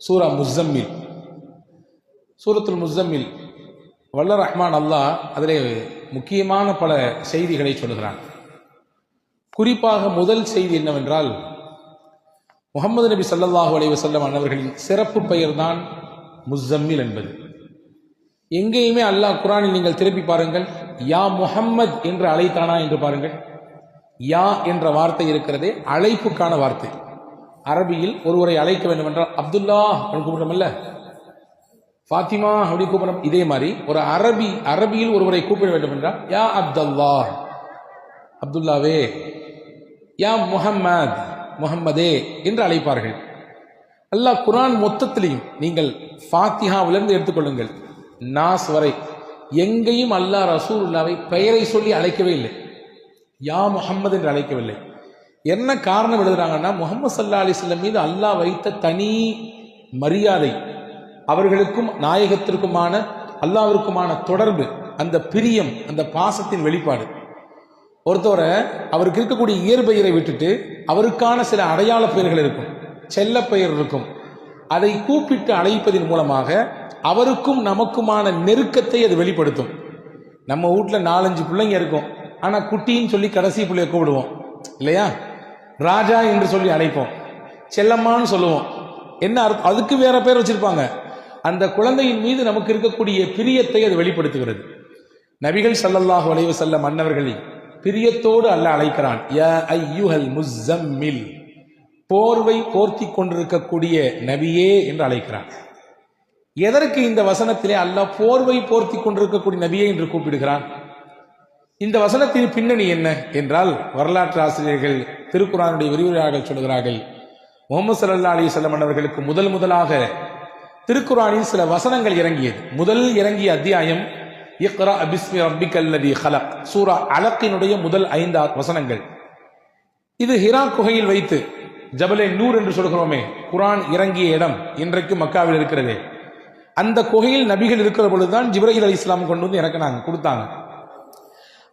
சூரா முஸ்ஸம்மில், சூரத்துல் முஸ்ஸம்மில் வல்ல ரஹ்மான் அல்லாஹ் அதிலே முக்கியமான பல செய்திகளை சொல்கிறான். குறிப்பாக முதல் செய்தி என்னவென்றால், முஹம்மது நபி ஸல்லல்லாஹு அலைஹி வஸல்லம் அன்னவர்களின் சிறப்பு பெயர் தான் முஸ்ஸம்மில் என்பது. எங்கேயுமே அல்லாஹ் குர்ஆனில் நீங்கள் திருப்பி பாருங்கள், யா முஹம்மத் என்று அழைத்தானா என்று பாருங்கள். யா என்ற வார்த்தை இருக்கிறதே அழைப்புக்கான வார்த்தை. அரபியில் ஒருவரை அழைக்க வேண்டும் என்றால் அப்துல்லா அப்படின்னு கூப்பிடுறோம்ல, ஃபாத்திமா அப்படி கூப்பிடுறோம். இதே மாதிரி ஒரு அரபியில் ஒருவரை கூப்பிட வேண்டும் என்றால் யா அப்துல்லா, அப்துல்லாவே, யா முஹம்மத், முஹம்மதே என்று அழைப்பார்கள். அல்லாஹ் குர்ஆன் மொத்தத்திலையும் நீங்கள் ஃபாத்திஹாவிலிருந்து எடுத்துக்கொள்ளுங்கள் நாஸ் வரை எங்கேயும் அல்லாஹ் ரசூலுல்லாவை பெயரை சொல்லி அழைக்கவே இல்லை, யா முஹம்மது என்று அழைக்கவில்லை. என்ன காரணம் எழுதுறாங்கன்னா, முஹம்மது ஸல்லல்லாஹு அலைஹி வஸல்லம் மீது அல்லாஹ் வைத்த தனி மரியாதை, அவர்களுக்கும் நாயகத்திற்குமான அல்லாஹ்விற்குமான தொடர்பு, அந்த பிரியம், அந்த பாசத்தின் வெளிப்பாடு. ஒருத்தவரை அவருக்கு இருக்கக்கூடிய இயற்பெயரை விட்டுட்டு அவருக்கான சில அடையாள பெயர்கள் இருக்கும், செல்ல பெயர் இருக்கும், அதை கூப்பிட்டு அழைப்பதன் மூலமாக அவருக்கும் நமக்குமான நெருக்கத்தை அது வெளிப்படுத்தும். நம்ம வீட்டில் 4-5 பிள்ளைங்க இருக்கும், ஆனா குட்டின்னு சொல்லி கடைசி பிள்ளைய கூப்பிடுவோம் இல்லையா? ராஜா என்று சொல்லி அழைப்போம், செல்லம்மான்னு சொல்லுவோம். என்ன அர்த்தம்? அதுக்கு வேற பேர் வச்சிருப்பாங்க. அந்த குழந்தையின் மீது நமக்கு இருக்கக்கூடிய பிரியத்தை அது வெளிப்படுத்துகிறது. நபிகள் ஸல்லல்லாஹு அலைஹி வஸல்லம் அன்னவர்களை பிரியத்தோடு அல்லாஹ் அழைக்கிறான், யா அய்யுஹல் முஸ்ஸம்மில், போர்வை போர்த்தி கொண்டிருக்கக்கூடிய நபியே என்று அழைக்கிறான். எதற்கு இந்த வசனத்திலே அல்லாஹ் போர்வை போர்த்தி கொண்டிருக்கக்கூடிய நபியே என்று கூப்பிடுகிறான்? இந்த வசனத்தின் பின்னணி என்ன என்றால், வரலாற்று ஆசிரியர்கள், திருக்குர்ஆனுடைய விரிவுரையாளர்கள் சொல்கிறார்கள், முஹம்மது ஸல்லல்லாஹு அலைஹி வஸல்லம் அவர்களுக்கு முதலாக திருக்குர்ஆனில் சில வசனங்கள் இறங்கியது. முதல் இறங்கிய அத்தியாயம் இக்ரா பிஸ்மி ரப்பிக்கல்லதி ஹலக், சூரா அலக்கினுடைய முதல் 5 வசனங்கள். இது ஹிரா குகையில் வைத்து, ஜபலே நூர் என்று சொல்கிறோமே, குர்ஆன் இறங்கிய இடம் இன்றைக்கு மக்காவில் இருக்கிறதே, அந்த குகையில் நபிகள் இருக்கிற பொழுதுதான் ஜிப்ரீல் அலைஹிஸ்ஸலாம் கொண்டு வந்து இறக்குனாங்க, கொடுத்தாங்க.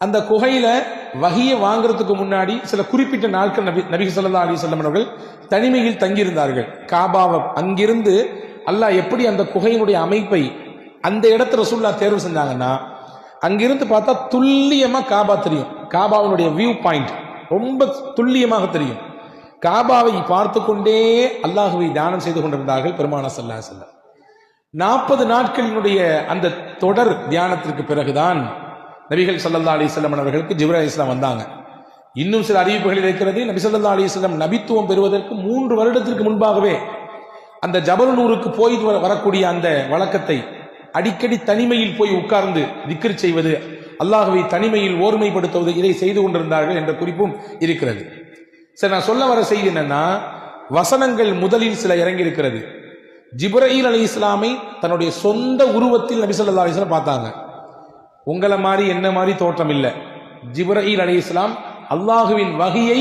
அந்த குகையில வஹியை வாங்குறதுக்கு முன்னாடி சில குறிப்பிட்ட நாட்கள் நபி ஸல்லல்லாஹு அலைஹி வஸல்லம் அவர்கள் தனிமையில் தங்கியிருந்தார்கள். காபாவை அங்கிருந்து அல்லாஹ் எப்படி அந்த குகையினுடைய அமைப்பை அந்த இடத்துல ரசூலுல்லாஹ் தேர்வு செஞ்சாங்கன்னா, அங்கிருந்து பார்த்தா துல்லியமா காபா தெரியும். காபாவினுடைய வியூ பாயிண்ட் ரொம்ப துல்லியமாக தெரியும். காபாவை பார்த்து கொண்டே அல்லாஹுவை தியானம் செய்து கொண்டிருந்தார்கள் பெருமானார் ஸல்லல்லாஹு அலைஹி வஸல்லம். 40 நாட்களினுடைய அந்த தொடர் தியானத்திற்கு பிறகுதான் நபிகள் ஸல்லல்லாஹு அலைஹி வஸல்லம் அவர்களுக்கு ஜிப்ரீல் அலைஹிஸ்ஸலாம் வந்தாங்க. இன்னும் சில அறிவிப்புகள் இருக்கிறது, நபி ஸல்லல்லாஹு அலைஹி வஸல்லம் நபித்துவம் பெறுவதற்கு 3 வருடத்திற்கு முன்பாகவே அந்த ஜபல் நூருக்கு போய் வரக்கூடிய அந்த வழக்கத்தை, அடிக்கடி தனிமையில் போய் உட்கார்ந்து திக்ர் செய்வது, அல்லாஹ்வை தனிமையில் ஓர்மைப்படுத்துவது, இதை செய்து கொண்டிருந்தார்கள் என்ற குறிப்பும் இருக்கிறது. சரி, நான் சொல்ல வர செய்தி என்னன்னா, வசனங்கள் முதலில் சில இறங்கி இருக்கிறது. ஜிப்ரீல் அலைஹிஸ்ஸலாமை தன்னுடைய சொந்த உருவத்தில் நபி ஸல்லல்லாஹு அலைஹி வஸல்லம் பார்த்தாங்க. உங்களை மாதிரி என்ன மாதிரி தோற்றம் இல்லை. ஜிப்ரீல் அலைஹிஸ்ஸலாம் அல்லாஹுவின் வஹியை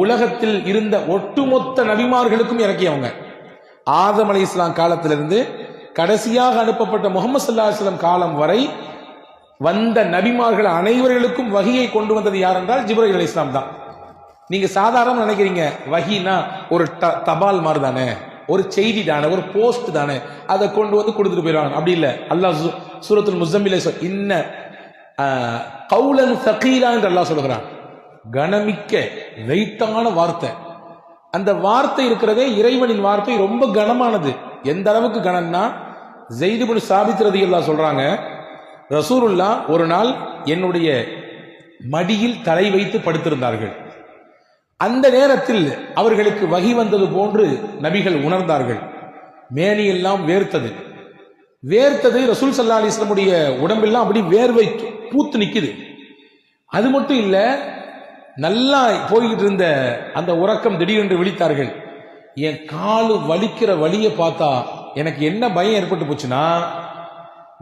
உலகத்தில் இருந்த ஒட்டுமொத்த நபிமார்களுக்கும் இறக்கியவங்க. ஆதம் அலைஹிஸ்ஸலாம் காலத்திலிருந்து கடைசியாக அனுப்பப்பட்ட முஹம்மது ஸல்லல்லாஹு அலைஹி வஸல்லம் காலம் வரை வந்த நபிமார்கள் அனைவர்களுக்கும் வஹியை கொண்டு வந்தது யார் என்றால் ஜிப்ரீல் அலைஹிஸ்ஸலாம் தான். நீங்க சாதாரண நினைக்கிறீங்க, வஹினா ஒரு தபால் மாதிரி தானே, ஒரு செய்தி தானே, ஒரு போஸ்ட் தானே, அதை கொண்டு வந்து கொடுத்துட்டு போயிடுவாங்க. அப்படி இல்லை. அல்லாஹ் சூரத்துல் முஸ்ஸம்மில் இன்ன கௌலன் ஸகீலா என்று அல்லாஹ் சொல்கிறான். கனமிக்க வெயிட்டான வார்த்தை. அந்த வார்த்தை இருக்கிறதே இறைவனின் வார்த்தை ரொம்ப கனமானது. எந்த அளவுக்கு கனம்னா, ஸைத் இப்னு சாபித் ரலியல்லாஹு சொல்றாங்க, ரசூலுல்லாஹ் ஒரு நாள் என்னுடைய மடியில் தலை வைத்து படுத்திருந்தார்கள். அந்த நேரத்தில் அவர்களுக்கு வஹி வந்தது போன்று நபிகள் உணர்ந்தார்கள். மேனியெல்லாம் வேர்த்தது. ரசூல் ஸல்லல்லாஹு அலைஹி வஸல்லம் உடைய உடம்பெல்லாம் அப்படி வேர்வை பூத்து நிக்குது. அது மட்டும் இல்ல, நல்லா போய்கிட்டு இருந்த அந்த உறக்கம் திடீரென்று விழித்தார்கள். என் காலு வலிக்கிற வலியை பார்த்தா எனக்கு என்ன பயம் ஏற்பட்டு போச்சுன்னா,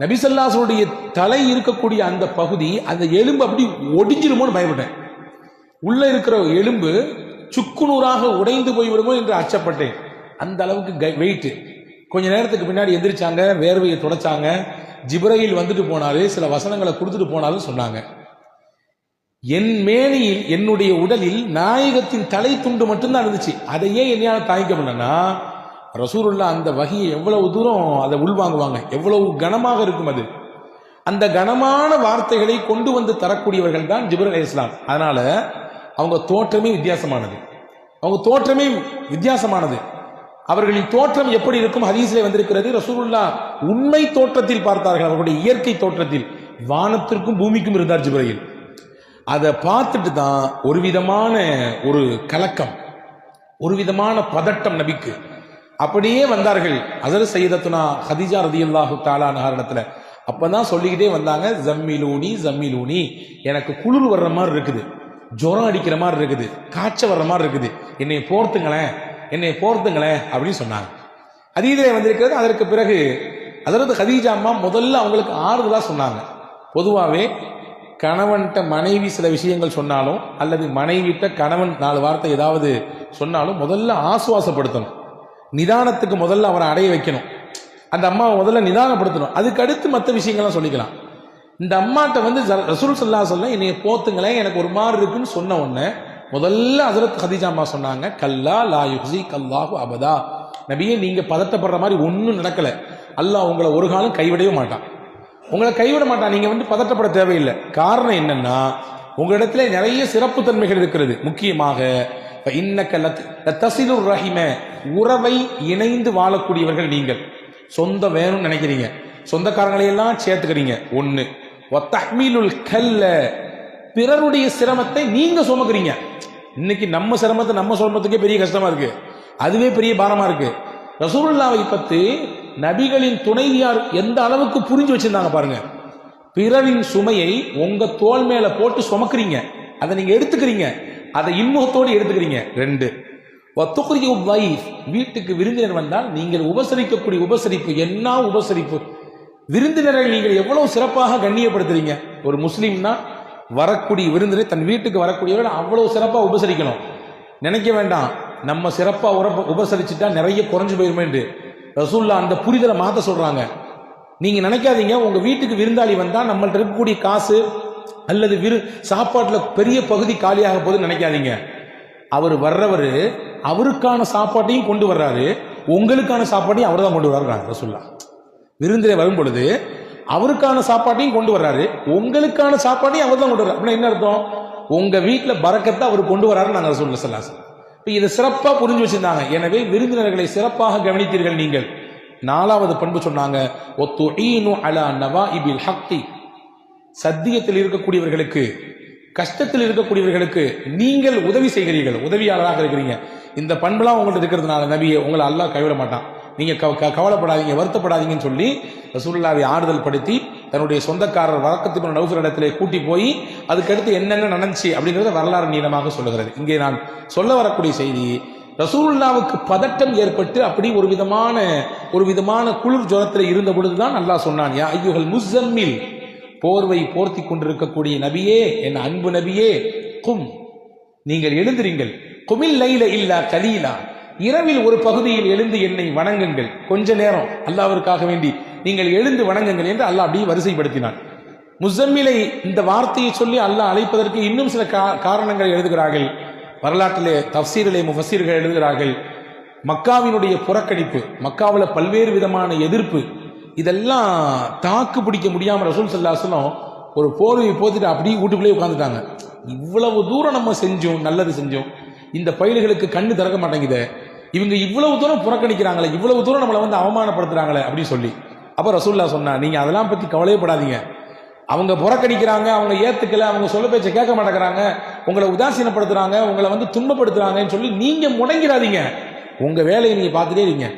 நபி ஸல்லல்லாஹு அலைஹி வஸல்லம் தலை இருக்கக்கூடிய அந்த பகுதி, அந்த எலும்பு அப்படி ஒடிஞ்சிருமோன்னு பயப்பட்டேன். உள்ள இருக்கிற எலும்பு சுக்குநூறாக உடைந்து போய்விடுமோ என்று அச்சப்பட்டேன். அந்த அளவுக்கு வெயிட். கொஞ்ச நேரத்துக்கு பின்னாடி எந்திரிச்சாங்க, வேர்வையை தொடச்சாங்க. ஜிப்ரீல் வந்துட்டு போனாரு, சில வசனங்களை கொடுத்துட்டு போனாலும் சொன்னாங்க. என் மேனியில், என்னுடைய உடலில் நாயகத்தின் தலை துண்டு மட்டும்தான் இருந்துச்சு. அதையே என்னால் தாங்கிக்க முடியலன்னா, ரசூலுல்லாஹ் அந்த வஹியை எவ்வளவு தூரம் அதை உள்வாங்குவாங்க, எவ்வளவு கனமாக இருக்கும் அது. அந்த கனமான வார்த்தைகளை கொண்டு வந்து தரக்கூடியவர்கள் தான் ஜிப்ரீல் அலைஹிஸ்ஸலாம். அதனால அவங்க தோற்றமே வித்தியாசமானது, அவர்களின் தோற்றம் எப்படி இருக்கும் ஹதீஸிலே வந்திருக்கிறது. ரசூலுல்லாஹ் உண்மை தோற்றத்தில் பார்த்தார்கள், அவர்களுடைய இயற்கை தோற்றத்தில் வானத்திற்கும் பூமிக்கும் இருந்தார் ஜிப்ரீல். அதை பார்த்துட்டு தான் ஒரு விதமான ஒரு கலக்கம், ஒரு விதமான பதட்டம் நபிக்கு. அப்படியே வந்தார்கள் ஹஸரத் சய்யிதத்துனா ஹதீஜா ரலியல்லாஹு தஆலா அன்ஹா இடத்துல. அப்பதான் சொல்லிக்கிட்டே வந்தாங்க, ஜம்மிலூனி, எனக்கு குளிர் வர்ற மாதிரி இருக்குது, ஜுரம் அடிக்கிற மாதிரி இருக்குது, காய்ச்ச வர்ற மாதிரி இருக்குது, என்னை போர்த்துங்களேன் அப்படின்னு சொன்னாங்க. ஹதீஸிலே வந்திருக்கிறது. அதற்கு பிறகு ஹஸரத் ஹதீஜா அம்மா முதல்ல அவங்களுக்கு ஆறுதலா சொன்னாங்க. பொதுவாகவே கணவன்கிட்ட மனைவி சில விஷயங்கள் சொன்னாலும் அல்லது மனைவிட்ட கணவன் 4 வார்த்தை ஏதாவது சொன்னாலும் முதல்ல ஆசுவாசப்படுத்தணும், நிதானத்துக்கு முதல்ல அவரை அடைய வைக்கணும். அந்த அம்மாவை முதல்ல நிதானப்படுத்தணும், அதுக்கு அடுத்து மற்ற விஷயங்கள்லாம் சொல்லிக்கலாம். இந்த அம்மாட்ட வந்து ரசூல் ஸல்லல்லாஹு அலைஹி வஸல்லம் என்னைய போத்துங்களேன், எனக்கு ஒரு மாதிரி இருக்குன்னு சொன்ன உடனே முதல்ல ஹஸரத் ஹதீஜா அம்மா சொன்னாங்க, கல்லா லா யுஹ்ஸிக அல்லாஹு அபதா, நபியே நீங்க பதட்டப்படுற மாதிரி ஒன்றும் நடக்கல, அல்லாஹ் உங்களை ஒரு காலம் கைவிடவே மாட்டான், நீங்க வந்து பதட்டப்பட தேவையில்லை. காரணம் என்னன்னா உங்களிடத்துல நிறைய சிறப்பு தன்மைகள் இருக்கிறது. முக்கியமாக இன்னக லதஸிலுர் ரஹிம, உறவை இணைந்து வாழக்கூடியவர்கள் நீங்கள். சொந்தம் வேணும்னு நினைக்கிறீங்க, சொந்தக்காரங்களை எல்லாம் சேர்த்துக்கிறீங்க. ஒண்ணு வத்தஹ்மீலுல் கல்ல, பிறருடைய சிரமத்தை நீங்க சுமக்கிறீங்க. இன்னைக்கு நம்ம சிரமத்தை நம்ம சுமத்துக்கே பெரிய கஷ்டமா இருக்கு, அதுவே பெரிய பாரமா இருக்கு. ரசூலுல்லாஹை பத்தி நபிகளின் துணைவியார் எந்த அளவுக்கு புரிஞ்சு வச்சிருந்தாங்க பாருங்க. பிறரின் சுமையை உங்க தோள் மேல போட்டு சுமக்கிறீங்க, அதை நீங்க எடுத்துக்கிறீங்க, அதை இன்முகத்தோடு எடுத்துக்கிறீங்க. 2 வத்துக்ரிஜு வைஃப், வீட்டுக்கு விருந்தினர் வந்தால் நீங்கள் உபசரிக்கக்கூடிய உபசரிப்பு என்ன உபசரிப்பு, விருந்தினரை நீங்கள் எவ்வளவு சிறப்பாக கண்ணியப்படுத்துறீங்க. ஒரு முஸ்லீம்னா வரக்கூடிய விருந்தினரை, தன் வீட்டுக்கு வரக்கூடியவர்கள் அவ்வளவு சிறப்பா உபசரிக்கணும். நினைக்க வேண்டாம் நம்ம சிறப்பா உபசரிச்சுட்டா நிறைய குறைஞ்சு போயிருமே என்று. ரசூலுல்லாஹ் அந்த புரிதலை மாத்த சொல்றாங்க. நீங்க நினைக்காதீங்க உங்க வீட்டுக்கு விருந்தாளி வந்தா நம்மள்ட்ட இருக்கக்கூடிய காசு அல்லது சாப்பாட்டுல பெரிய பகுதி காலியாக போகுதுன்னு நினைக்காதீங்க. அவர் வர்றவரு அவருக்கான சாப்பாட்டையும் கொண்டு வர்றாரு, உங்களுக்கான சாப்பாட்டையும் அவர் தான் கொண்டு வர்றாரு. ரசூலுல்லாஹ் விருந்திலே வரும் பொழுது அவருக்கான சாப்பாட்டையும் கொண்டு வர்றாரு, உங்களுக்கான சாப்பாட்டையும் அவர் தான் கொண்டு வர்றாரு. அப்படின்னா என்ன அர்த்தம்? உங்க வீட்டுல பரக்கத்தை அவர் கொண்டு வர்றாரு. நாங்க ரசூலுல்லாஹ் ஸல்லல்லாஹு அலைஹி வஸல்லம் இதை சிறப்பா புரிஞ்சு வச்சிருந்தாங்க. எனவே விருந்தினர்களை சிறப்பாக கவனித்தீர்கள் நீங்கள். 4வது பண்பு சொன்னாங்க, ஒத்துஈனு அலா நவாஇபில் ஹக்கி, சத்தியத்தில் இருக்கக்கூடியவர்களுக்கு, கஷ்டத்தில் இருக்கக்கூடியவர்களுக்கு நீங்கள் உதவி செய்கிறீர்கள், உதவியாளராக இருக்கிறீங்க. இந்த பண்புலாம் உங்கள்ட்ட இருக்கிறதுனால நபியே உங்களை அல்லாஹ் கைவிட மாட்டான், நீங்க கவலைப்படாதீங்க, வருத்தப்படாதீங்கன்னு சொல்லி ரசூலுல்லாஹ்வை ஆறுதல் படுத்தி தன்னுடைய சொந்தக்காரர் வரக்கத் இப்னு நௌஃபல் இடத்திலே கூட்டி போய் அதுக்கடுத்து என்னென்ன நடந்துச்சு அப்படிங்கறத வரலாறு நீளமாக சொல்லுகிறது. இங்கே நான் சொல்ல வரக்கூடிய செய்தி, ரசூலுல்லாஹ்வுக்கு பதட்டம் ஏற்பட்டு அப்படி ஒரு விதமான குளிர் ஜுரத்தில் இருந்த பொழுதுதான் அல்லாஹ் சொன்னான், யா அய்யுஹல் முஸம்மில், போர்வை போர்த்தி கொண்டிருக்கக்கூடிய நபியே, என் அன்பு நபியே, கும், நீங்கள் எழுந்திருங்கள், குமில் லைல இல்லா கலீலா, இரவில் ஒரு பகுதியில் எழுந்து என்னை வணங்குங்கள், கொஞ்ச நேரம் அல்லாஹ்விற்காக வேண்டி நீங்கள் எழுந்து வணங்குங்கள் என்று அல்லாஹ் அப்படியே வரிசைப்படுத்தினான். முஸம்மிலை இந்த வார்த்தையை சொல்லி அல்லாஹ் அழைப்பதற்கு இன்னும் சில காரணங்கள் எழுதுகிறார்கள். வரலாற்றிலே தஃப்சீரிலே முஃபஸ்ஸீர்கள் எழுதுகிறார்கள், மக்காவினுடைய புறக்கணிப்பு, மக்காவில் பல்வேறு விதமான எதிர்ப்பு, இதெல்லாம் தாக்கு பிடிக்க முடியாம ரசூல் ஸல்லல்லாஹு அலைஹி வஸல்லம் ஒரு போர்வையை போத்திட்டு அப்படியே வீட்டுக்குள்ளே உட்கார்ந்துட்டாங்க. இவ்வளவு தூரம் நம்ம செஞ்சோம், நல்லது செஞ்சோம், இந்த பயில்களுக்கு கண்ணு திறக்க மாட்டேங்குது, இவங்க இவ்வளவு தூரம் புறக்கணிக்கிறாங்களே, இவ்வளவு தூரம் நம்மளை வந்து அவமானப்படுத்துறாங்களே அப்படின்னு சொல்லி. அப்ப ரசூலுல்லாஹ் சொன்னா, நீங்க அதெல்லாம் பத்தி கவலையப்படாதீங்க, அவங்க புறக்கணிக்கிறாங்க, அவங்க ஏத்துக்கல, அவங்க சொல்ல பேச்ச கேட்க மாட்டேங்கிறாங்க, உங்களை உதாசீனப்படுத்துறாங்க, உங்களை வந்து துன்பப்படுத்துறாங்கன்னு சொல்லி நீங்க முடங்கிறாதீங்க, உங்க வேலையை நீங்க பார்த்துட்டே இருங்க.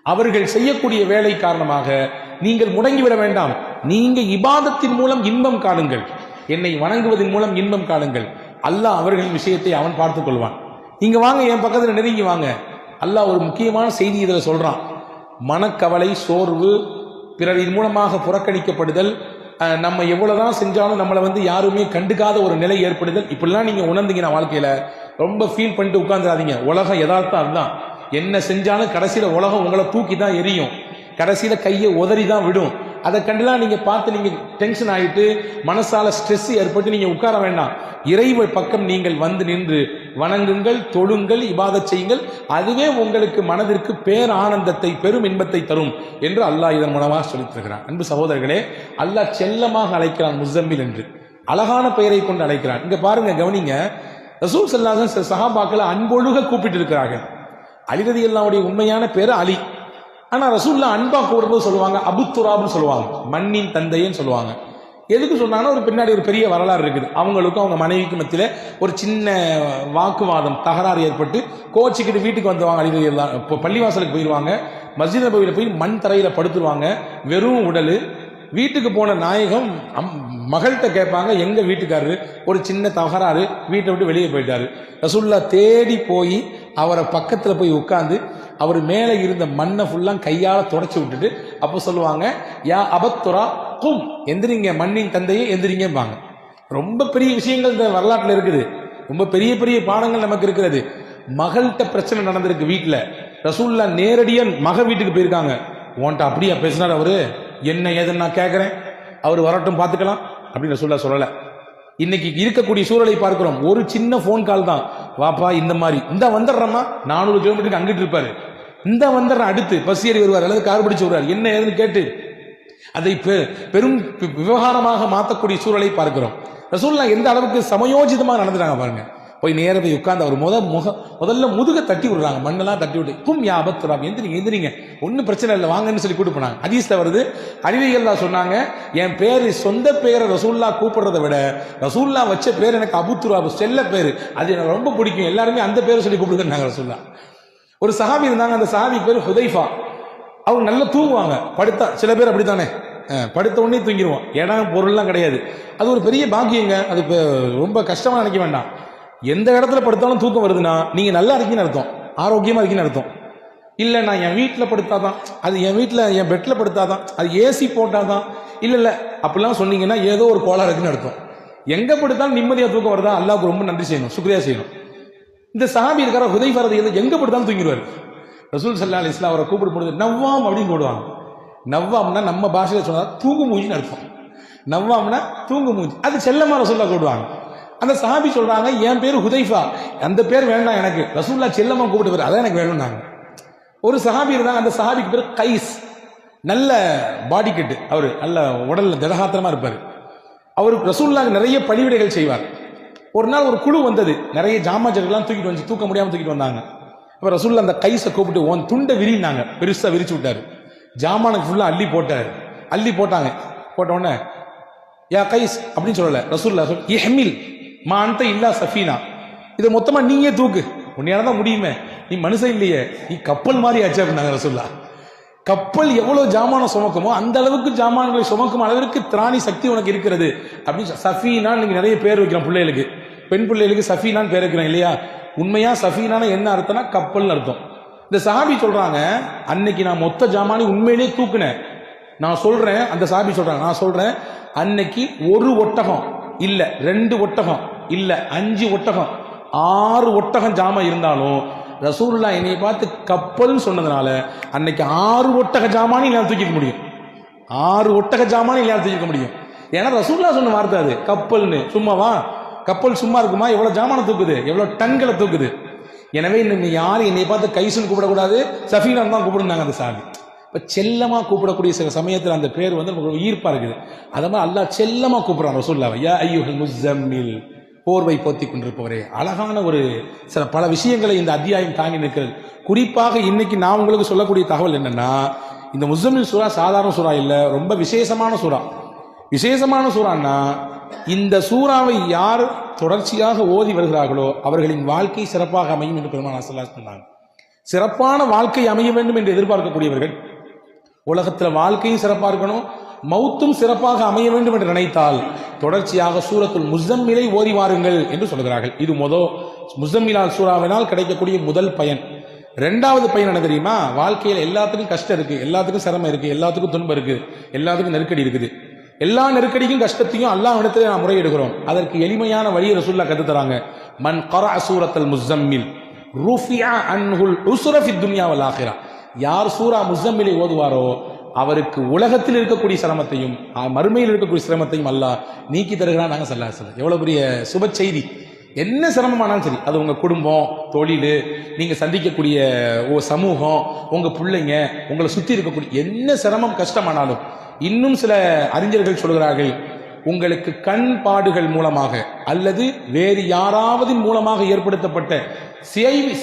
அவர்கள் செய்யக்கூடிய வேலை காரணமாக நீங்கள் முடங்கிவிட வேண்டாம். நீங்க இபாதத்தின் மூலம் இன்பம் காணுங்கள், என்னை வணங்குவதன் மூலம் இன்பம் காணுங்கள். அல்லாஹ் அவர்களின் விஷயத்தை அவன் பார்த்துக் கொள்வான். நீங்க வாங்க, என் பக்கத்துல நெருங்கி வாங்க. அல்லாஹ் ஒரு முக்கியமான செய்தி இதுல சொல்றான். மனக்கவலை, சோர்வு, பிறரின் மூலமாக புறக்கணிக்கப்படுதல், நம்ம எவ்வளவுதான் செஞ்சாலும் நம்மளை வந்து யாருமே கண்டுக்காத ஒரு நிலை ஏற்படுதல், இப்படிலாம் நீங்க உணர்ந்தீங்கன்னா வாழ்க்கையில ரொம்ப ஃபீல் பண்ணிட்டு உட்கார்ந்துடாதீங்க. உலகம் யதார்த்தம் அதுதான். என்ன செஞ்சாலும் கடைசியில உலகம் உங்களை தூக்கி தான் எரியும், கடைசியில கையை உதறி தான் விடும். அதை கண்டுலாம் நீங்க பார்த்து நீங்க டென்ஷன் ஆயிட்டு மனசால ஸ்ட்ரெஸ் ஏற்பட்டு நீங்க உட்கார வேண்டாம். இறைவ பக்கம் நீங்கள் வந்து நின்று வணங்குங்கள், தொழுங்கள், இபாதத் செய்யுங்கள். அதுவே உங்களுக்கு மனதிற்கு பேர் ஆனந்தத்தை, பெரும் இன்பத்தை தரும் என்று அல்லாஹ் இதன் மூலமாக சொல்லித் தருகிறான். அன்பு சகோதரர்களே, அல்லாஹ் செல்லமாக அழைக்கிறான் முஸம்மில் என்று, அழகான பெயரை கொண்டு அழைக்கிறான். இங்க பாருங்க, கவனிங்க, ரசூல் ஸல்லல்லாஹு அலைஹி வஸல்லம் சஹாபாக்களை அன்பொழுக கூப்பிட்டு இருக்கிறார்கள். அலி ரலியல்லாஹுடைய உண்மையான பேரு அலி. ஆனா ரசூல்லா அன்பா கூறும்போது சொல்லுவாங்க அபு துராப்னு சொல்லுவாங்க, மண்ணின் தந்தைன்னு சொல்லுவாங்க. எதுக்கு சொன்னாங்கன்னா ஒரு பின்னாடி ஒரு பெரிய வரலாறு இருக்குது. அவங்களுக்கும் அவங்க மனைவிக்கு மத்தியில ஒரு சின்ன வாக்குவாதம், தகராறு ஏற்பட்டு கோச்சிக்கிட்டு வீட்டுக்கு வந்துவாங்க. அலி ரலியல்லாஹு இப்போ பள்ளிவாசலுக்கு போயிடுவாங்க, மஸ்ஜித் நபவியில போய் மண் தரையில படுத்துருவாங்க, வெறும் உடல். வீட்டுக்கு போன நாயகம் மகள்கிட்ட கேட்பாங்க, எங்க வீட்டுக்காரரு ஒரு சின்ன தகராறு, வீட்டை விட்டு வெளியே போயிட்டாரு. ரசூல்லா தேடி போய் அவரை பக்கத்துல போய் உட்கார்ந்து அவர் மேல இருந்த மண்ணை ஃபுல்லா கையால தொடச்சு விட்டுட்டு அப்ப சொல்லுவாங்க, யா அபத்துரா கும், எந்திரிங்க, மண்ணின் தந்தையே எந்திரிங்கம்பாங்க. ரொம்ப பெரிய விஷயங்கள் இந்த வரலாற்றுல இருக்குது, ரொம்ப பெரிய பெரிய பாடங்கள் நமக்கு இருக்கிறது. மகள்கிட்ட பிரச்சனை நடந்திருக்கு வீட்டுல, ரசூல்லா நேரடியா மக வீட்டுக்கு போயிருக்காங்க. உன்ட்ட அப்படியா பேசினார் அவரு, என்ன ஏதுன்னு நான் கேட்கிறேன், அவர் வரட்டும் பார்த்துக்கலாம் அப்படின்னு ரசூல்லா சொல்லல. இன்னைக்கு இருக்கக்கூடிய சூழலை பார்க்கிறோம். ஒரு சின்ன போன் கால் தான், வாப்பா இந்த மாதிரி இந்த வந்துடுறமா, 400 கிலோமீட்டருக்கு அங்கிட்டு இருப்பாரு, இந்த வந்துடுற அடுத்து பஸ் ஏறி வருவார் அல்லது கார் பிடிச்சு வருவார், என்ன ஏதுன்னு கேட்டு அதை பெரும் விவகாரமாக மாற்றக்கூடிய சூழலை பார்க்கிறோம். ரசூல்லா எந்த அளவுக்கு சமயோஜிதமாக நடந்துட்டாங்க பாருங்க. போய் நேர போய் உட்கார்ந்து அவர் முதல்ல முதுக தட்டி விடுறாங்க, மண்ணெல்லாம் தட்டி விட்டு கும் யா அபத்துராப், எந்திரிங்க ஒன்னும் பிரச்சனை இல்லை வாங்கன்னு சொல்லி கூப்பிட்டு போனாங்க. ஹதீஸ்ல வருது, அலிரலியல்லாஹு சொன்னாங்க, என் பேரு சொந்த பேரை ரசூல்லா கூப்பிடுறதை விட ரசூல்லா வச்ச பேர் எனக்கு அபுத்துராப், செல்ல பேரு, அது எனக்கு ரொம்ப பிடிக்கும், எல்லாருமே அந்த பேரை சொல்லி கூப்பிடுறாங்க ரசூல்லா. ஒரு சஹாபி இருந்தாங்க, அந்த சஹாபி பேர் ஹுதைஃபா. அவங்க நல்லா தூங்குவாங்க, படுத்தா, சில பேர் அப்படித்தானே படுத்த உடனே தூங்கிடுவோம், இடம் பொருள்லாம் கிடையாது. அது ஒரு பெரிய பாக்கியங்க, அது ரொம்ப கஷ்டமா நினைக்க வேண்டாம். எந்த இடத்துல படுத்தாலும் தூக்கம் வருதுன்னா நீங்க நல்லா இருக்கீங்கன்னு அர்த்தம், ஆரோக்கியமா இருக்கீங்கன்னு அர்த்தம். இல்ல நான் என் வீட்டுல படுத்தாதான், அது என் வீட்டுல என் பெட்ல படுத்தாதான், அது ஏசி போட்டாதான், இல்ல அப்படிலாம் சொன்னீங்கன்னா ஏதோ ஒரு கோளாறு இருக்குன்னு அர்த்தம். எங்க படுத்தாலும் நிம்மதியா தூக்கம் வருதா, அல்லாஹ்வுக்கு ரொம்ப நன்றி செய்யணும், சுக்ரியா செய்யணும். இந்த சஹாபி இருக்கிற ஹுதைஃபா ரலியல்லாஹு எங்க படுத்தாலும் தூங்கிடுவாரு. ரசூல் ஸல்லல்லாஹு அலைஹி வஸல்லம் அவரை கூப்பிட்டு போடுது நவ்வாம் அப்படின்னு போடுவாங்க. நவ்வாம்னா நம்ம பாஷையில சொன்னா தூங்கு மூஞ்சின்னு அர்த்தம். நவ்வாம்னா தூங்கு மூஞ்சி, அது செல்லமா ரசூல்லா கூப்பிடுவாங்க. அந்த சஹாபி சொல்றாங்க, என் பேரு ஹுதைஃபா, அந்த பேர் வேண்டாம் எனக்கு, ரசூல்லா செல்லமா கூப்பிட்டு அதான் எனக்கு வேணும்னாங்க. ஒரு சஹாபி இருந்தாங்க, அந்த சஹாபிக்கு பேர் கைஸ், நல்ல பாடி கட்டு, அவரு நல்ல உடல்ல திடகாத்திரமா இருப்பாரு. அவருக்கு ரசூலுல்லாஹ் நிறைய பணிவிடைகள் செய்வார். ஒரு நாள் ஒரு குழு வந்தது, நிறைய ஜாமாஜர்கள்லாம் தூக்கிட்டு வந்து, தூக்க முடியாம தூக்கிட்டு வந்தாங்க. அப்ப ரசூலுல்லாஹ் அந்த கைஸை கூப்பிட்டு உன் துண்டை விரினாங்க, பெருசா விரிச்சு விட்டாரு, ஜாமானுக்கு ஃபுல்லா அள்ளி போட்டாரு. அள்ளி போட்டாங்க, போட்ட உடனே யா கைஸ் அப்படின்னு சொல்லல, ரசூலுல்லாஹ் சொல் இஹ்மில் மா அன்த இல்லா சஃபீனா, இதை மொத்தமா நீயே தூக்கு, உன்னையால தான் முடியுமே, நீ மனுஷன் இல்லையே, நீ கப்பல் மாதிரி ஆச்சு அப்படின்னாங்க ரசூலுல்லாஹ். கப்பல் எவ்வளவு ஜாமானம் சுமக்குமோ அந்த அளவுக்கு ஜாமான்களை சுமக்கும் அளவிற்கு திராணி சக்தி உனக்கு இருக்கிறது அப்படின்னு. சஃபீனா நீங்க நிறைய பேர் வைக்கிறோம் பிள்ளைகளுக்கு, பெண் பிள்ளைகளுக்கு சஃபீனான்னு பேர் வைக்கிறோம் இல்லையா? உண்மையா சஃபீனான என்ன அர்த்தம்னா கப்பல்னு அர்த்தம். இந்த சஹாபி சொல்றாங்க, அன்னைக்கு நான் மொத்த ஜாமானி உண்மையிலேயே தூக்குனேன். நான் சொல்றேன், அந்த சஹாபி சொல்றாங்க, நான் சொல்றேன், அன்னைக்கு ஒரு ஒட்டகம் இல்ல, 2 ஒட்டகம் இல்ல, 5 ஒட்டகம் 6 ஒட்டகம் ஜாமா இருந்தாலும் ரசூலுல்லாஹ் என்னைய பார்த்து கப்பல்னு சொன்னதுனால அன்னைக்கு 6 ஒட்டக ஜாமானி இல்ல தூக்கிக்க முடியும், 6 ஒட்டக ஜாமானி இல்ல தூக்கிக்க முடியும். ஏன்னா ரசூலுல்லாஹ் சொன்ன வார்த்தை அது, கப்பல்னு. சும்மாவா கப்பல் சும்மா இருக்குமா? எவ்வளவு ஜாமான தூக்குது, எவ்வளவு டன்களை தூக்குது. எனவே இன்னும் யாரும் என்னை பார்த்து கைசுன்னு கூப்பிடக்கூடாது, சஃபீனான் தான் கூப்பிடுனாங்க அந்த சாமி. இப்ப செல்லமா கூப்பிடக்கூடிய சில சமயத்தில் அந்த பேர் வந்து நமக்கு ஈர்ப்பா இருக்குது. அத மாதிரி அல்லாஹ் செல்லமா கூப்பிடுறான் ரசூலுல்லாஹ், யா அய்யுஹல் முஸம்மில், போர்வை போத்தி கொண்டிருப்பவரே. அழகான ஒரு சில பல விஷயங்களை இந்த அத்தியாயம் தாங்கி நிற்கிறது. குறிப்பாக இன்னைக்கு நான் உங்களுக்கு சொல்லக்கூடிய தகவல் என்னன்னா, இந்த முஸம்மில் சூரா சாதாரண சூரா இல்ல, ரொம்ப விசேஷமான சூரா. விசேஷமான சூறான்னா, இந்த சூறாவை யார் தொடர்ச்சியாக ஓதி வருகிறார்களோ அவர்களின் வாழ்க்கை சிறப்பாக அமையும் என்று பெருமானார் ஸல்லல்லாஹு அலைஹி வஸல்லம் சொன்னாங்க. சிறப்பான வாழ்க்கை அமைய வேண்டும் என்று எதிர்பார்க்கக்கூடியவர்கள், உலகத்தில் வாழ்க்கையும் சிறப்பாக இருக்கணும், மௌத்தும் சிறப்பாக அமைய வேண்டும் என்று நினைத்தால் தொடர்ச்சியாக சூரத்துல் முஸம்மிலை ஓதி வாருங்கள் என்று சொல்கிறார்கள். இது முஸம்மிலால் சூறாவினால் கிடைக்கக்கூடிய முதல் பயன். 2வது பயன் என்ன தெரியுமா? வாழ்க்கையில் எல்லாத்துக்கும் கஷ்டம் இருக்கு, எல்லாத்துக்கும் சிரமம் இருக்கு, எல்லாத்துக்கும் துன்பம் இருக்கு, எல்லாத்துக்கும் நெருக்கடி இருக்குது. எல்லா நெருக்கடிக்கும் கஷ்டத்தையும் அல்லாஹ்விடத்திலே நாம் முறையிடுகிறோம். அதற்கு எளிமையான வழியை ரசூலுல்லாஹ் கத்து தராங்க. மன் கரஅ சூரத்துல் முஸம்மில் ருஃபிஅ அன்ஹுல் உஸ்ர ஃபித் துன்யா வல் ஆখিরা. யார் சூரா முஸம்மிலை ஓதுவாரோ அவருக்கு உலகத்தில் இருக்கக்கூடிய சிரமத்தையும் மறுமையில் இருக்கக்கூடிய சிரமத்தையும் அல்லாஹ் நீக்கி தருகிறான். நாங்கள் ஸல்லல்லாஹு அலைஹி வஸல்லம் எவ்வளவு பெரிய சுப செய்தி. என்ன சிரமமானாலும் சரி, அது உங்க குடும்பம், தொழில், நீங்க சந்திக்கக்கூடிய சமூகம், உங்க பிள்ளைங்க, உங்களை சுத்தி இருக்கக்கூடிய என்ன சிரமம் கஷ்டமானாலும், இன்னும் சில அறிஞர்கள் சொல்கிறார்கள், உங்களுக்கு கண் பாடுகள் மூலமாக அல்லது வேறு யாராவது மூலமாக ஏற்படுத்தப்பட்ட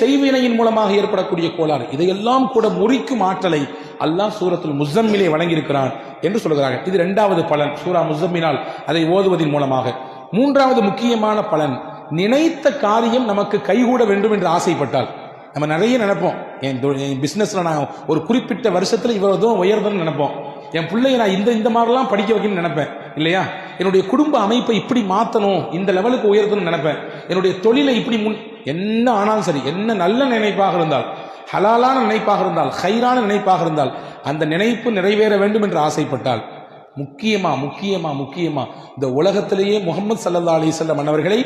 செய்வினையின் மூலமாக ஏற்படக்கூடிய கோளாறு, இதையெல்லாம் கூட முறிக்கும் ஆற்றலை அல்லாஹ் சூரத்துல் முஸம்மிலே வழங்கியிருக்கிறான் என்று சொல்கிறார்கள். இது இரண்டாவது பலன், சூரா முஸம்மினால் அதை ஓதுவதன் மூலமாக. மூன்றாவது முக்கியமான பலன், நினைத்த காரியம் நமக்கு கைகூட வேண்டும் என்று ஆசைப்பட்டால். நம்ம நிறைய நினைப்போம், என் பிசினஸ்ல நான் ஒரு குறிப்பிட்ட வருஷத்துல இவ்வளவு உயர்தன்னு நினைப்போம், என் பிள்ளைய நான் இந்த மாதிரிலாம் படிக்க வைக்கணும்னு நினைப்பேன் இல்லையா, என்னுடைய குடும்ப அமைப்பை இப்படி மாற்றணும், இந்த லெவலுக்கு உயர்த்தணும்னு நினைப்பேன், என்னுடைய தொழிலை இப்படி என்ன ஆனாலும் சரி, என்ன நல்ல நினைப்பாக இருந்தால், ஹலாலான நினைப்பாக இருந்தால், ஹைரான நினைப்பாக இருந்தால், அந்த நினைப்பு நிறைவேற வேண்டும் என்று ஆசைப்பட்டால், முக்கியமா முக்கியமா முக்கியமா இந்த உலகத்திலேயே முஹம்மது ஸல்லல்லாஹு அலைஹி வஸல்லம் அன்னவர்களை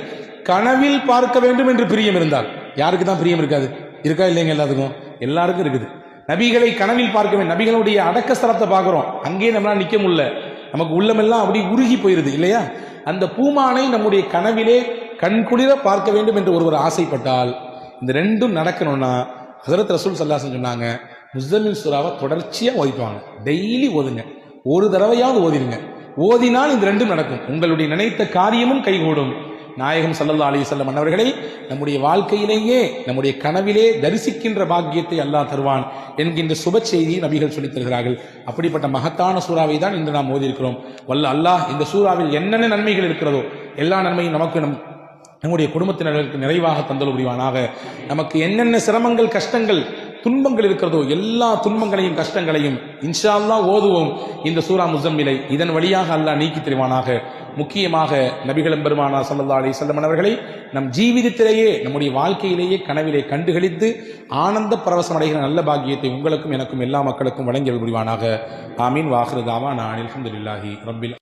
கனவில் பார்க்க வேண்டும் என்று பிரியம் இருந்தால், யாருக்கு தான் பிரியம் இருக்காது? இருக்கா இல்லைங்க? எல்லாத்துக்கும், எல்லாருக்கும் இருக்குது. நபிகளை கனவில் பார்க்க வேண்டும். நபிகளுடைய அடக்க ஸ்தலத்தை பார்க்கிறோம், அங்கேயே நம்மளால நிக்க முடியல, நமக்கு உள்ளமெல்லாம் அப்படி உருகி போயிருது இல்லையா? அந்த பூமானை நம்முடைய கனவிலே கண்குளிர பார்க்க வேண்டும் என்று ஒருவர் ஆசைப்பட்டால், இந்த ரெண்டும் நடக்கணும்னா ஹஸரத் ரசூல் ஸல்லல்லாஹு அலைஹி வஸல்லம் சொன்னாங்க, முஸம்மில் சூராவை தொடர்ச்சியா ஓதிப்பாங்க, டெய்லி ஓதுங்க, ஒரு தடவையாவது ஓதிடுங்க. ஓதினால் இந்த ரெண்டும் நடக்கும், உங்களுடைய நினைத்த காரியமும் கைகூடும். நாயகம் ஸல்லல்லாஹு அலைஹி வஸல்லம் அவர்களை நம்முடைய வாழ்க்கையிலேயே நம்முடைய கனவிலே தரிசிக்கின்ற பாக்கியத்தை அல்லாஹ் தருவான் என்கின்ற சுப செய்தியை நபிகள் சொல்லித் தருகிறார்கள். அப்படிப்பட்ட மகத்தான சூறாவை தான் இன்று நாம் ஓதியிருக்கிறோம். வல்ல அல்லாஹ் இந்த சூறாவில் என்னென்ன நன்மைகள் இருக்கிறதோ எல்லா நன்மையும் நமக்கு நம்முடைய குடும்பத்தினர்களுக்கு நிறைவாக தந்தல் புரிவானாக. நமக்கு என்னென்ன சிரமங்கள், கஷ்டங்கள், துன்பங்கள் இருக்கிறதோ எல்லா துன்பங்களையும் கஷ்டங்களையும் இன்ஷா அல்லாஹ் ஓதுவோம் இந்த சூரா முஸம்மிலை. இதன் வழியாக அல்லாஹ் நீக்கி தருவானாக. முக்கியமாக நபிகள் பெருமானார் ஸல்லல்லாஹு அலைஹி வஸல்லம் அவர்களை நம் ஜீவிதத்திலேயே நம்முடைய வாழ்க்கையிலேயே கனவிலே கண்டுகளித்து ஆனந்த பரவசம் அடைகிற நல்ல பாக்கியத்தை உங்களுக்கும் எனக்கும் எல்லா மக்களுக்கும் வழங்கி புரிவானாக. ஆமீன். வாஹிரு தாவானா அல்ஹம்துலில்லாஹி ரப்பில்